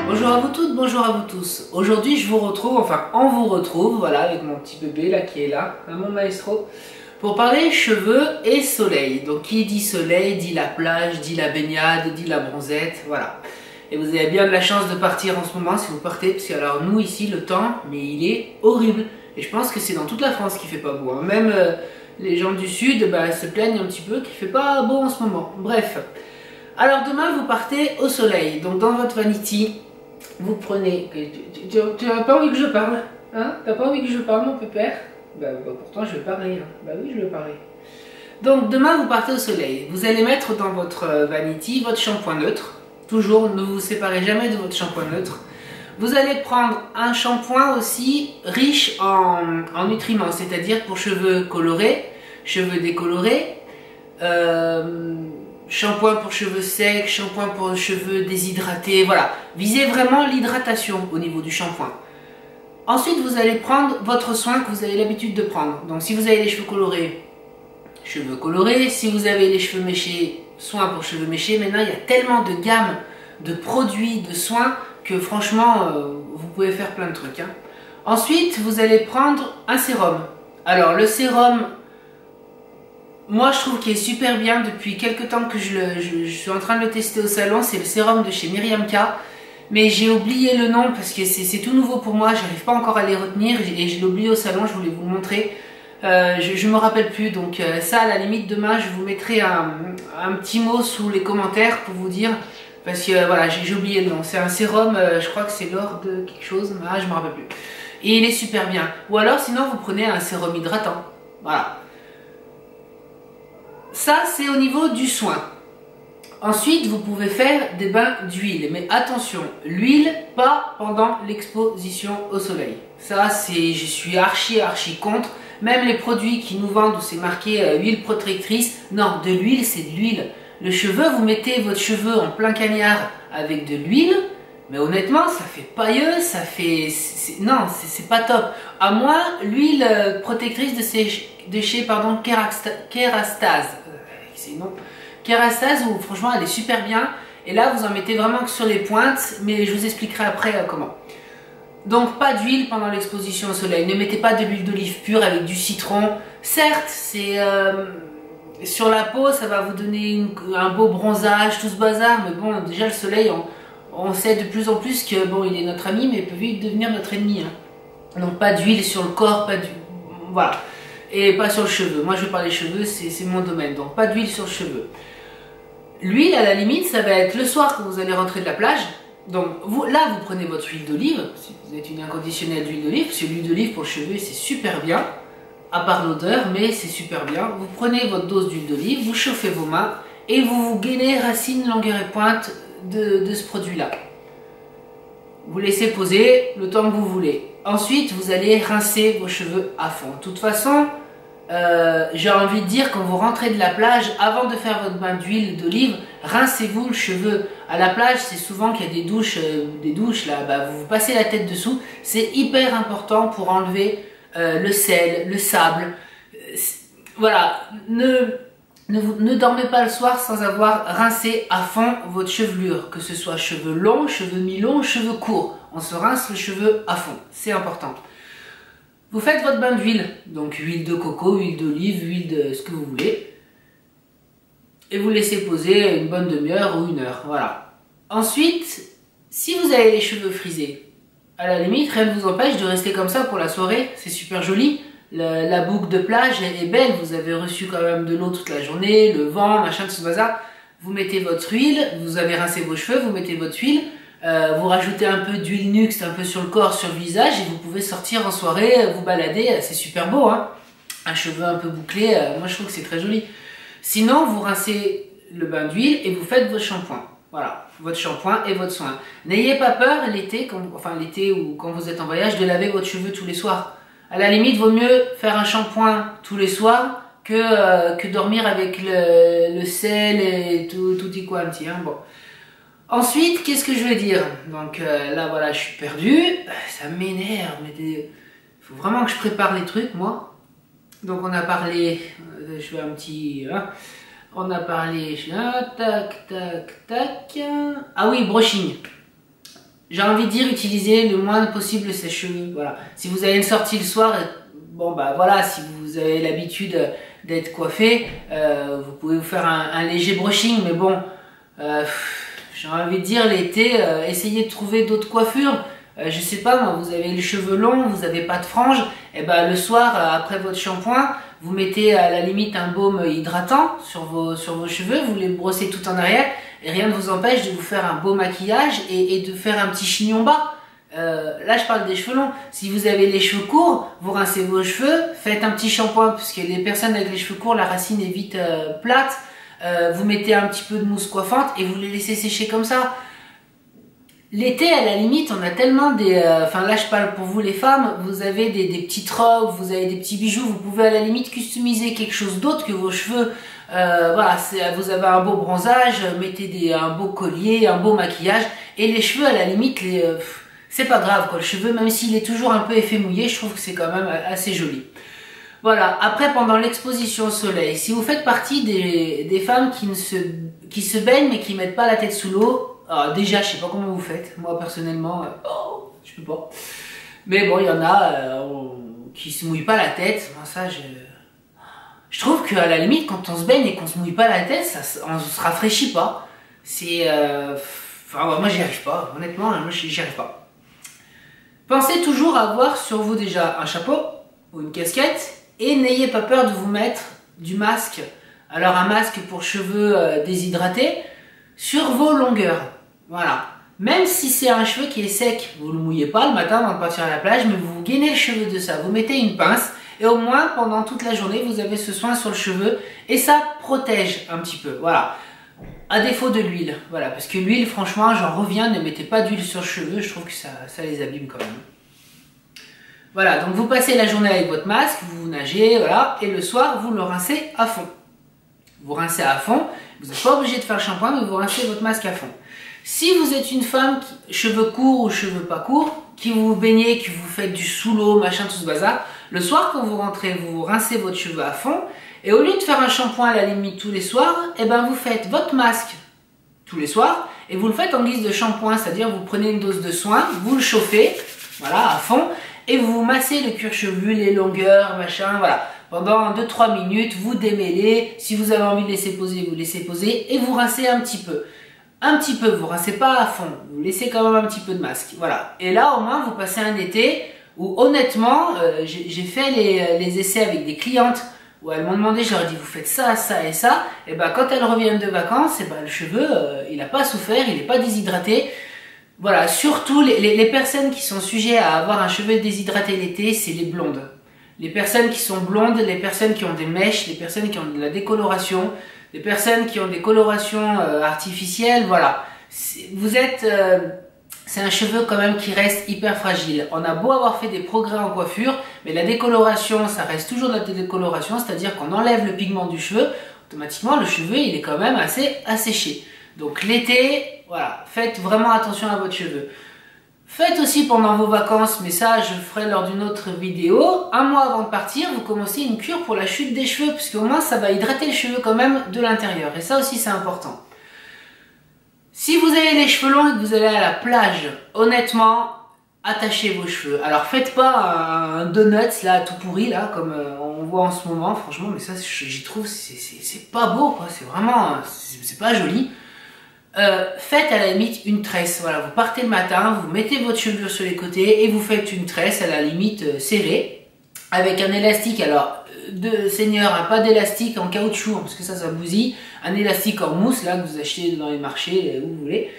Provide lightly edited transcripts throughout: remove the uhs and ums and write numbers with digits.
Bonjour à vous toutes, bonjour à vous tous. Aujourd'hui je vous retrouve, enfin on vous retrouve, voilà, avec mon petit bébé là qui est là, mon maestro, pour parler cheveux et soleil. Donc qui dit soleil, dit la plage, dit la baignade, dit la bronzette, voilà. Et vous avez bien de la chance de partir en ce moment si vous partez, parce que alors nous ici le temps, mais il est horrible. Et je pense que c'est dans toute la France qu'il fait pas beau, hein. Même les gens du sud se plaignent un petit peu qu'il fait pas beau en ce moment. Bref. Alors demain vous partez au soleil, donc dans votre vanity, vous prenez... Tu n'as pas envie que je parle? Hein? T'as pas envie que je parle, mon pépère? Pourtant je vais parler, hein. Bah oui, je vais parler. Donc demain vous partez au soleil, vous allez mettre dans votre vanity votre shampoing neutre. Toujours, ne vous séparez jamais de votre shampoing neutre. Vous allez prendre un shampoing aussi riche en nutriments, c'est-à-dire pour cheveux colorés, cheveux décolorés, shampoing pour cheveux secs, shampoing pour cheveux déshydratés, voilà. Visez vraiment l'hydratation au niveau du shampoing. Ensuite, vous allez prendre votre soin que vous avez l'habitude de prendre. Donc si vous avez les cheveux colorés, cheveux colorés. Si vous avez les cheveux méchés, soin pour cheveux méchés. Maintenant, il y a tellement de gammes de produits, de soins, que franchement, vous pouvez faire plein de trucs, hein. Ensuite, vous allez prendre un sérum. Alors, le sérum... Moi, je trouve qu'il est super bien depuis quelques temps que je suis en train de le tester au salon. C'est le sérum de chez Myriam K. Mais j'ai oublié le nom parce que c'est tout nouveau pour moi. J'arrive pas encore à les retenir et je l'ai oublié au salon. Je voulais vous le montrer. Je me rappelle plus. Donc ça, à la limite, demain, je vous mettrai un petit mot sous les commentaires pour vous dire. Parce que voilà, j'ai oublié le nom. C'est un sérum, je crois que c'est l'or de quelque chose. Ah, je me rappelle plus. Et il est super bien. Ou alors, sinon, vous prenez un sérum hydratant. Voilà. Ça, c'est au niveau du soin. Ensuite, vous pouvez faire des bains d'huile. Mais attention, l'huile, pas pendant l'exposition au soleil. Ça, je suis archi contre. Même les produits qui nous vendent où c'est marqué huile protectrice, non, de l'huile, c'est de l'huile. Le cheveu, vous mettez votre cheveu en plein cagnard avec de l'huile, mais honnêtement, ça fait pailleux, ça fait... Non, c'est pas top. À moins, l'huile protectrice de chez Kerastase. C'est non. Kerastase, où franchement elle est super bien. Et là vous en mettez vraiment que sur les pointes, mais je vous expliquerai après comment. Donc pas d'huile pendant l'exposition au soleil. Ne mettez pas de l'huile d'olive pure avec du citron. Certes, c'est sur la peau, ça va vous donner un beau bronzage, tout ce bazar. Mais bon, déjà le soleil, on sait de plus en plus que bon, il est notre ami, mais il peut vite devenir notre ennemi, hein. Donc pas d'huile sur le corps, pas d'huile. Voilà. Et pas sur le cheveu. Moi je parle des cheveux, c'est mon domaine. Donc pas d'huile sur le cheveu. L'huile, à la limite, ça va être le soir quand vous allez rentrer de la plage. Donc là, vous prenez votre huile d'olive. Si vous êtes une inconditionnelle d'huile d'olive, parce que l'huile d'olive pour le cheveu, c'est super bien. À part l'odeur, mais c'est super bien. Vous prenez votre dose d'huile d'olive, vous chauffez vos mains et vous gainez racines, longueur et pointe de ce produit-là. Vous laissez poser le temps que vous voulez. Ensuite, vous allez rincer vos cheveux à fond. De toute façon, j'ai envie de dire, quand vous rentrez de la plage, avant de faire votre bain d'huile d'olive, rincez-vous le cheveu. À la plage, c'est souvent qu'il y a des douches là, vous passez la tête dessous. C'est hyper important pour enlever le sel, le sable. Voilà, ne dormez pas le soir sans avoir rincé à fond votre chevelure, que ce soit cheveux longs, cheveux mi-longs, cheveux courts. On se rince le cheveu à fond, c'est important. Vous faites votre bain d'huile, donc huile de coco, huile d'olive, huile de ce que vous voulez. Et vous laissez poser une bonne demi-heure ou une heure, voilà. Ensuite, si vous avez les cheveux frisés, à la limite, rien ne vous empêche de rester comme ça pour la soirée, c'est super joli. La boucle de plage elle est belle, vous avez reçu quand même de l'eau toute la journée, le vent, machin, tout ce bazar. Vous mettez votre huile, vous avez rincé vos cheveux, vous mettez votre huile, vous rajoutez un peu d'huile Nuxe un peu sur le corps, sur le visage et vous pouvez sortir en soirée, vous balader, c'est super beau, hein. Un cheveu un peu bouclé, moi je trouve que c'est très joli. Sinon, vous rincez le bain d'huile et vous faites votre shampoing. Voilà, votre shampoing et votre soin. N'ayez pas peur l'été, enfin l'été ou quand vous êtes en voyage, de laver votre cheveu tous les soirs. À la limite, vaut mieux faire un shampoing tous les soirs que dormir avec le sel et tout y quanti, hein. Bon. Ensuite, qu'est-ce que je veux dire? Donc là, voilà, je suis perdu. Ça m'énerve, mais il faut vraiment que je prépare les trucs, moi. Donc on a parlé, je fais un petit... Hein, on a parlé... tac, tac, tac. Ah oui, brushing. j'ai envie de dire, utilisez le moins possible ses cheveux. Voilà. Si vous avez une sortie le soir, bon bah voilà, si vous avez l'habitude d'être coiffé, vous pouvez vous faire un léger brushing, mais bon, j'ai envie de dire l'été, essayez de trouver d'autres coiffures. Je sais pas moi, vous avez les cheveux longs, vous avez pas de franges, et ben le soir après votre shampoing, vous mettez à la limite un baume hydratant sur vos cheveux, vous les brossez tout en arrière et rien ne vous empêche de vous faire un beau maquillage et de faire un petit chignon bas. Là je parle des cheveux longs. Si vous avez les cheveux courts, vous rincez vos cheveux, faites un petit shampoing parce que les personnes avec les cheveux courts, la racine est vite plate. Vous mettez un petit peu de mousse coiffante et vous les laissez sécher comme ça. L'été, à la limite, on a tellement des... Enfin là, je parle pour vous les femmes, vous avez des petites robes, vous avez des petits bijoux, vous pouvez à la limite customiser quelque chose d'autre que vos cheveux. Voilà, vous avez un beau bronzage, mettez un beau collier, un beau maquillage. Et les cheveux, à la limite, c'est pas grave quoi. Le cheveu, même s'il est toujours un peu effet mouillé, je trouve que c'est quand même assez joli. Voilà, après pendant l'exposition au soleil, si vous faites partie des femmes qui se baignent mais qui mettent pas la tête sous l'eau, alors déjà, je sais pas comment vous faites. Moi, personnellement, je peux pas. Mais bon, il y en a qui se mouillent pas la tête. Moi, ça, je trouve qu'à la limite, quand on se baigne et qu'on se mouille pas la tête, on se rafraîchit pas. C'est... Enfin, moi, j'y arrive pas. Honnêtement, moi, j'y arrive pas. Pensez toujours à avoir sur vous déjà un chapeau ou une casquette et n'ayez pas peur de vous mettre du masque. Alors, un masque pour cheveux déshydratés sur vos longueurs. Voilà. Même si c'est un cheveu qui est sec, vous ne le mouillez pas le matin avant de partir à la plage, mais vous gainez le cheveu de ça. Vous mettez une pince et au moins pendant toute la journée, vous avez ce soin sur le cheveu et ça protège un petit peu. Voilà. À défaut de l'huile. Voilà. Parce que l'huile, franchement, j'en reviens, ne mettez pas d'huile sur le cheveu. Je trouve que ça les abîme quand même. Voilà. Donc vous passez la journée avec votre masque, vous nagez, voilà. Et le soir, vous le rincez à fond. Vous rincez à fond. Vous n'êtes pas obligé de faire le shampoing, mais vous rincez votre masque à fond. Si vous êtes une femme, cheveux courts ou cheveux pas courts, qui vous baignez, qui vous faites du sous l'eau, machin, tout ce bazar, le soir quand vous rentrez, vous rincez votre cheveu à fond, et au lieu de faire un shampoing à la limite tous les soirs, eh ben vous faites votre masque tous les soirs, et vous le faites en guise de shampoing, c'est-à-dire vous prenez une dose de soin, vous le chauffez, voilà, à fond, et vous massez le cuir chevelu, les longueurs, machin, voilà. Pendant 2-3 minutes, vous démêlez. Si vous avez envie de laisser poser, vous laissez poser et vous rincez un petit peu. Un petit peu, vous rincez pas à fond. Vous laissez quand même un petit peu de masque. Voilà. Et là, au moins, vous passez un été où, honnêtement, j'ai fait les essais avec des clientes où elles m'ont demandé, je leur ai dit, vous faites ça, ça et ça. Et ben, quand elles reviennent de vacances, et ben, le cheveu, il n'a pas souffert, il n'est pas déshydraté. Voilà. Surtout, les personnes qui sont sujets à avoir un cheveu déshydraté l'été, c'est les blondes. Les personnes qui sont blondes, les personnes qui ont des mèches, les personnes qui ont de la décoloration, les personnes qui ont des colorations artificielles, voilà. Vous êtes... c'est un cheveu quand même qui reste hyper fragile. On a beau avoir fait des progrès en coiffure, mais la décoloration, ça reste toujours de la décoloration, c'est-à-dire qu'on enlève le pigment du cheveu, automatiquement le cheveu il est quand même assez asséché. Donc l'été, voilà, faites vraiment attention à votre cheveu. Faites aussi pendant vos vacances, mais ça je ferai lors d'une autre vidéo, un mois avant de partir, vous commencez une cure pour la chute des cheveux, parce qu'au moins ça va hydrater le cheveu quand même de l'intérieur, et ça aussi c'est important. Si vous avez les cheveux longs et que vous allez à la plage, honnêtement, attachez vos cheveux. Alors faites pas un donuts là tout pourri là, comme on voit en ce moment, franchement, mais ça j'y trouve, c'est pas beau quoi, c'est vraiment, c'est pas joli. Faites à la limite une tresse, voilà, vous partez le matin, vous mettez votre chevelure sur les côtés et vous faites une tresse à la limite serrée avec un élastique, alors de seigneur, hein, pas d'élastique en caoutchouc parce que ça bousille, un élastique en mousse là que vous achetez dans les marchés où vous voulez,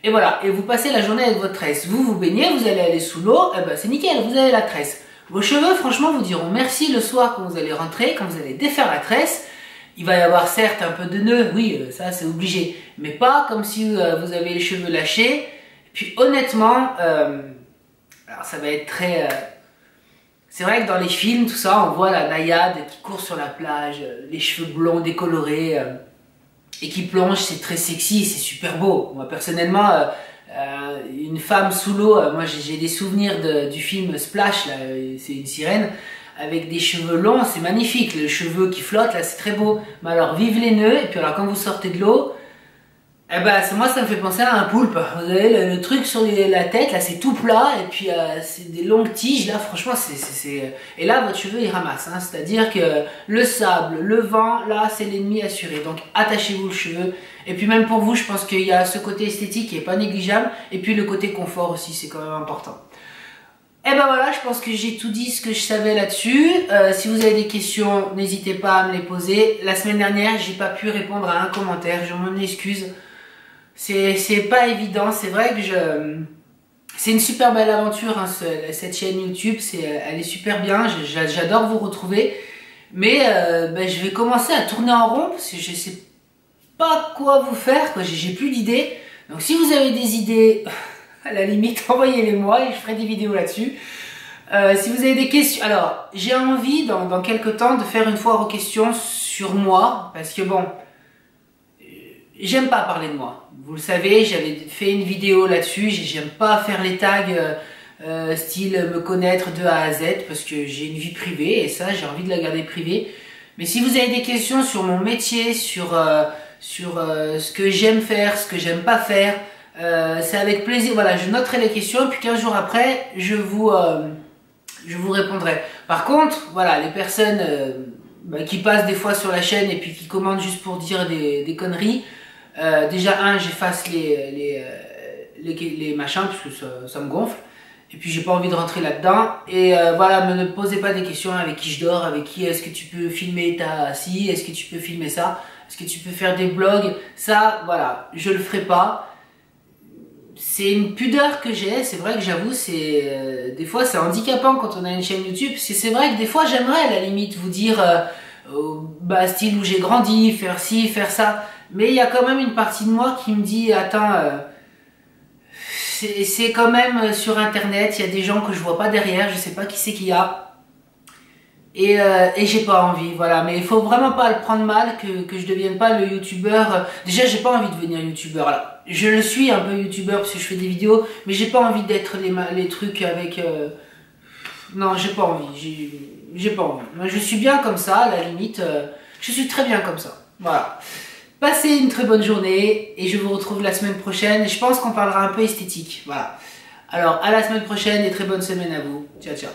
et voilà, et vous passez la journée avec votre tresse, vous baignez, vous allez aller sous l'eau, et ben c'est nickel, vous avez la tresse. Vos cheveux franchement vous diront merci le soir quand vous allez rentrer, quand vous allez défaire la tresse. Il va y avoir certes un peu de nœuds, oui, ça c'est obligé, mais pas comme si vous avez les cheveux lâchés. Et puis honnêtement, alors ça va être très... c'est vrai que dans les films, tout ça, on voit la naïade qui court sur la plage, les cheveux blonds décolorés, et qui plonge, c'est très sexy, c'est super beau. Moi personnellement, une femme sous l'eau, moi j'ai des souvenirs du film Splash, c'est une sirène, avec des cheveux longs, c'est magnifique, le cheveu qui flotte, là c'est très beau. Mais alors vive les nœuds, et puis alors quand vous sortez de l'eau, Eh ben, moi, ça me fait penser à un poulpe. Vous avez le truc sur la tête, là, c'est tout plat, et puis c'est des longues tiges, là, franchement, Et là, votre cheveu, il ramasse, hein, c'est-à-dire que le sable, le vent, là, c'est l'ennemi assuré. Donc, attachez-vous le cheveu. Et puis, même pour vous, je pense qu'il y a ce côté esthétique qui est pas négligeable, et puis le côté confort aussi, c'est quand même important. Et ben voilà, je pense que j'ai tout dit ce que je savais là-dessus. Si vous avez des questions, n'hésitez pas à me les poser. La semaine dernière, j'ai pas pu répondre à un commentaire, je m'en excuse. C'est pas évident, c'est vrai que c'est une super belle aventure, hein, cette chaîne YouTube, elle est super bien, j'adore vous retrouver. Mais ben, je vais commencer à tourner en rond parce que je sais pas quoi vous faire, quoi. J'ai plus d'idées. Donc si vous avez des idées, à la limite, envoyez-les moi et je ferai des vidéos là-dessus. Si vous avez des questions, alors j'ai envie dans quelques temps de faire une foire aux questions sur moi, parce que bon, j'aime pas parler de moi. Vous le savez, j'avais fait une vidéo là-dessus, j'aime pas faire les tags style me connaître de A à Z, parce que j'ai une vie privée et ça j'ai envie de la garder privée. Mais si vous avez des questions sur mon métier, sur ce que j'aime faire, ce que j'aime pas faire, c'est avec plaisir. Voilà, je noterai les questions et puis 15 jours après, je vous répondrai. Par contre, voilà, les personnes qui passent des fois sur la chaîne et puis qui commentent juste pour dire des conneries, déjà j'efface les machins parce que ça me gonfle. Et puis j'ai pas envie de rentrer là-dedans. Et voilà, ne posez pas des questions avec qui je dors, avec qui est-ce que tu peux filmer ta scie, est-ce que tu peux filmer ça, est-ce que tu peux faire des vlogs. Ça, voilà, je le ferai pas. C'est une pudeur que j'ai, c'est vrai que j'avoue, des fois c'est handicapant quand on a une chaîne YouTube. C'est vrai que des fois j'aimerais à la limite vous dire style où j'ai grandi, faire ci, faire ça. Mais il y a quand même une partie de moi qui me dit attends, c'est quand même sur internet, il y a des gens que je vois pas derrière, je sais pas qui c'est qu'il y a. Et j'ai pas envie, voilà. Mais il faut vraiment pas le prendre mal que je devienne pas le youtubeur. Déjà, j'ai pas envie de devenir youtubeur là. Je le suis un peu youtubeur parce que je fais des vidéos, mais j'ai pas envie d'être les trucs avec. Non, j'ai pas envie. J'ai pas envie. Moi, je suis bien comme ça, à la limite. Je suis très bien comme ça. Voilà. Passez une très bonne journée et je vous retrouve la semaine prochaine. Je pense qu'on parlera un peu esthétique. Voilà. Alors, à la semaine prochaine et très bonne semaine à vous. Ciao, ciao.